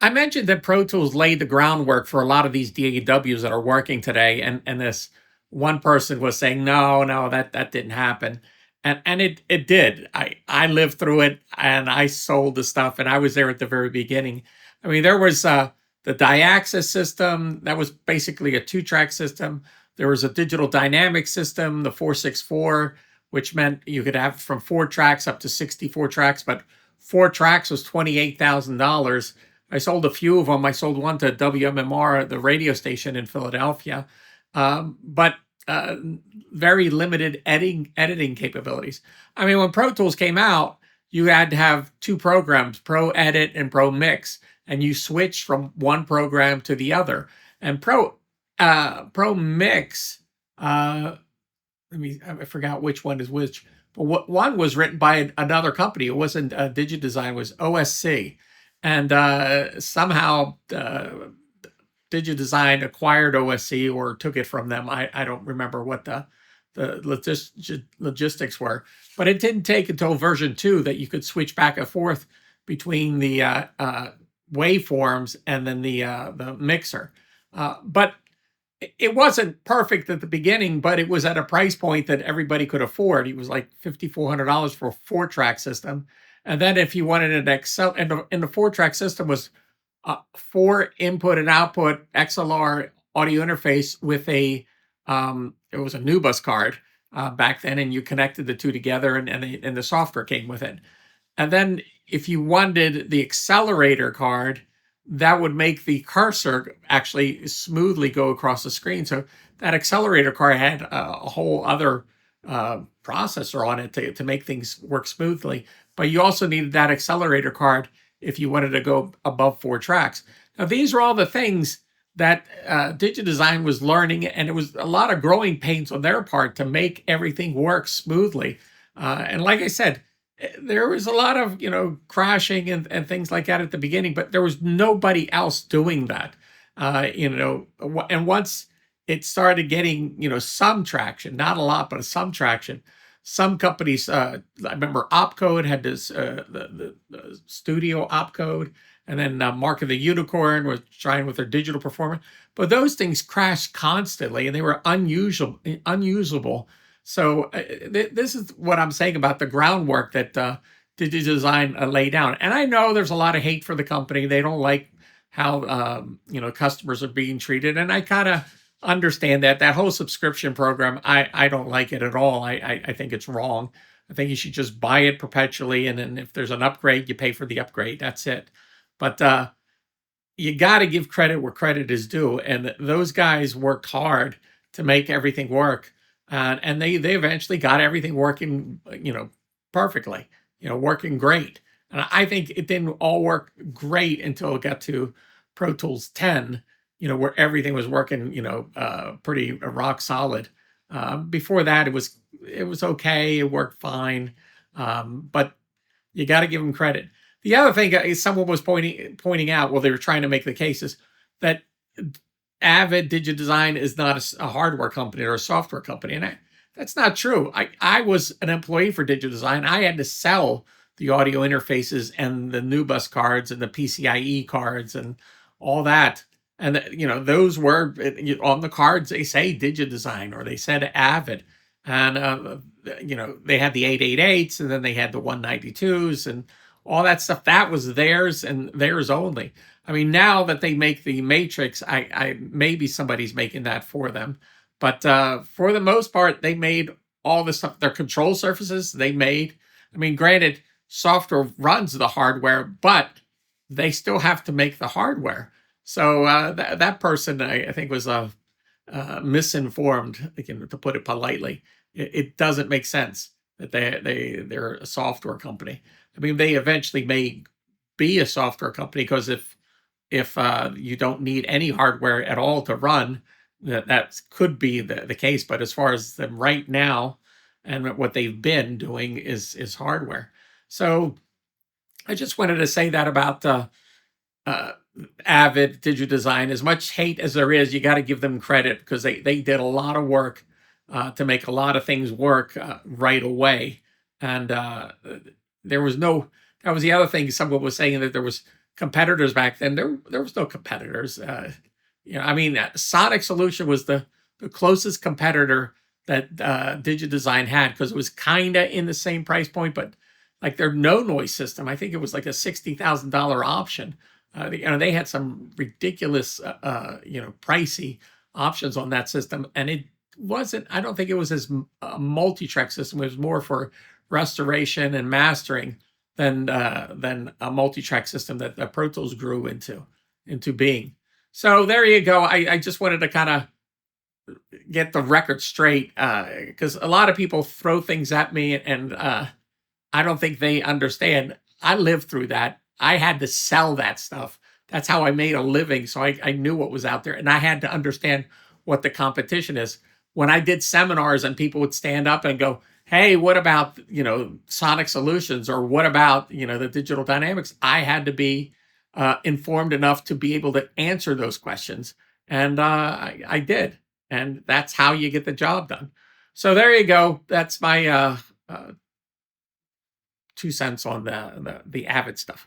I mentioned that Pro Tools laid the groundwork for a lot of these DAWs that are working today, and this one person was saying, no, no, that didn't happen, and it did. I lived through it, and I sold the stuff, and I was there at the very beginning. I mean, there was the Diaxis system that was basically a two-track system. There was a digital dynamic system, the 464, which meant you could have from 4 tracks up to 64 tracks, but 4 tracks was $28,000. I sold a few of them. I sold one to WMMR, the radio station in Philadelphia, but very limited editing capabilities. I mean, when Pro Tools came out, you had to have two programs, Pro Edit and Pro Mix, and you switched from one program to the other. And Pro Mix, I forgot which one is which, but one was written by another company. It wasn't DigiDesign, it was OSC. And somehow DigiDesign acquired OSC or took it from them. I don't remember what the logistics were, but it didn't take until version 2 that you could switch back and forth between the waveforms and then the mixer. But it wasn't perfect at the beginning, but it was at a price point that everybody could afford. It was like $5,400 for a 4-track system. And then if you wanted an Excel, and the 4-track system was 4 input and output XLR audio interface with it was a NuBus card back then, and you connected the two together, and the software came with it. And then if you wanted the accelerator card, that would make the cursor actually smoothly go across the screen. So that accelerator card had a whole other processor on it to make things work smoothly. But you also needed that accelerator card if you wanted to go above 4 tracks. Now, these are all the things that DigiDesign was learning, and it was a lot of growing pains on their part to make everything work smoothly. And like I said, there was a lot of crashing and things like that at the beginning, but there was nobody else doing that. And once it started getting some traction, not a lot, but some traction. Some companies, I remember Opcode had this the studio Opcode, and then Mark of the Unicorn was trying with their digital performer, but those things crashed constantly and they were unusable. So this is what I'm saying about the groundwork that DigiDesign laid down. And I know there's a lot of hate for the company. They don't like how customers are being treated, and I kind of understand that whole subscription program. I don't like it at all. I think it's wrong. I think you should just buy it perpetually, and then if there's an upgrade, you pay for the upgrade. That's it. But you got to give credit where credit is due, and those guys worked hard to make everything work. And they eventually got everything working, perfectly, working great. And I think it didn't all work great until it got to Pro Tools 10, where everything was working, pretty rock solid. Before that, it was okay. It worked fine. But you got to give them credit. The other thing is someone was pointing out, well, they were trying to make the cases that Avid DigiDesign is not a hardware company or a software company. And that's not true. I was an employee for DigiDesign. I had to sell the audio interfaces and the NuBus cards and the PCIe cards and all that. And, those were on the cards, they say DigiDesign or they said Avid. And, they had the 888s and then they had the 192s and all that stuff. That was theirs and theirs only. I mean, now that they make the Matrix, I maybe somebody's making that for them. But for the most part, they made all this stuff. Their control surfaces, they made. I mean, granted, software runs the hardware, but they still have to make the hardware. So that person, I think, was misinformed, to put it politely. It doesn't make sense that they're a software company. I mean, they eventually may be a software company, because if you don't need any hardware at all to run, that could be the case. But as far as them right now and what they've been doing is hardware. So I just wanted to say that about Avid DigiDesign. As much hate as there is, you got to give them credit, because they did a lot of work to make a lot of things work right away. And that was the other thing. Someone was saying that there was competitors back then. There was no competitors. I mean, Sonic Solution was the closest competitor that DigiDesign had, because it was kind of in the same price point, but like their no noise system, I think it was like a $60,000 option. They had some ridiculous, pricey options on that system, and it wasn't. I don't think it was as a multi-track system. It was more for restoration and mastering than a multi-track system that Pro Tools grew into being. So there you go. I just wanted to kind of get the record straight, because a lot of people throw things at me, and I don't think they understand. I lived through that. I had to sell that stuff. That's how I made a living. So I knew what was out there, and I had to understand what the competition is. When I did seminars and people would stand up and go, hey, what about, Sonic Solutions, or what about, the Digital Dynamics? I had to be informed enough to be able to answer those questions. And I did. And that's how you get the job done. So there you go. That's my 2 cents on the Avid stuff.